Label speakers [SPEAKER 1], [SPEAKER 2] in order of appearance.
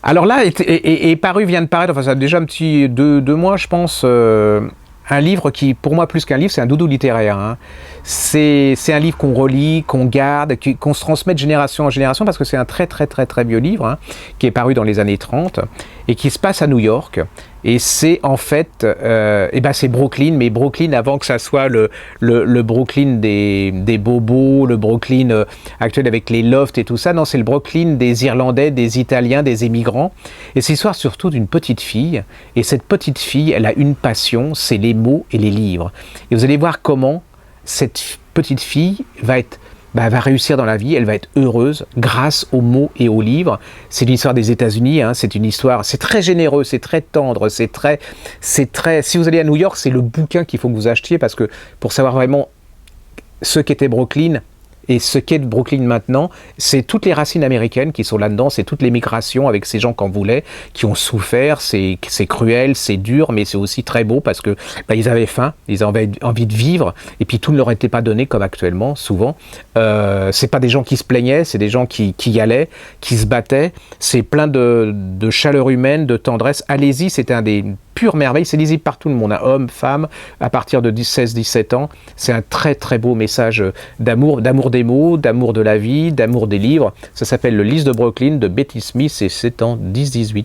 [SPEAKER 1] Alors là, vient de paraître, enfin ça a déjà un petit deux mois je pense, un livre qui, pour moi plus qu'un livre, c'est un doudou littéraire. Hein. C'est un livre qu'on relit, qu'on garde, qu'on se transmet de génération en génération, parce que c'est un très vieux livre, hein, qui est paru dans les années 30, et qui se passe à New York. Et c'est en fait, c'est Brooklyn, mais Brooklyn avant que ça soit le Brooklyn des bobos, le Brooklyn actuel avec les lofts et tout ça. Non, c'est le Brooklyn des Irlandais, des Italiens, des émigrants. Et c'est l'histoire surtout d'une petite fille. Et cette petite fille, elle a une passion, c'est les mots et les livres. Et vous allez voir comment cette petite fille va réussir dans la vie, elle va être heureuse grâce aux mots et aux livres. C'est l'histoire des États-Unis, hein, c'est une histoire, c'est très généreux, c'est très tendre, c'est très, si vous allez à New York, c'est le bouquin qu'il faut que vous achetiez, parce que pour savoir vraiment ce qu'était Brooklyn et ce qu'est Brooklyn maintenant, c'est toutes les racines américaines qui sont là-dedans, c'est toutes les migrations avec ces gens qu'en voulaient, qui ont souffert, c'est cruel, c'est dur, mais c'est aussi très beau parce que ils avaient faim, ils avaient envie de vivre, et puis tout ne leur était pas donné comme actuellement, souvent. C'est pas des gens qui se plaignaient, c'est des gens qui y allaient, qui se battaient, c'est plein de chaleur humaine, de tendresse. Allez-y, c'est un des pure merveille, c'est lisible par tout le monde, hein, hommes, femmes, à partir de 16-17 ans. C'est un très beau message d'amour des mots, d'amour de la vie, d'amour des livres. Ça s'appelle Le Lys de Brooklyn de Betty Smith et c'est en 10-18.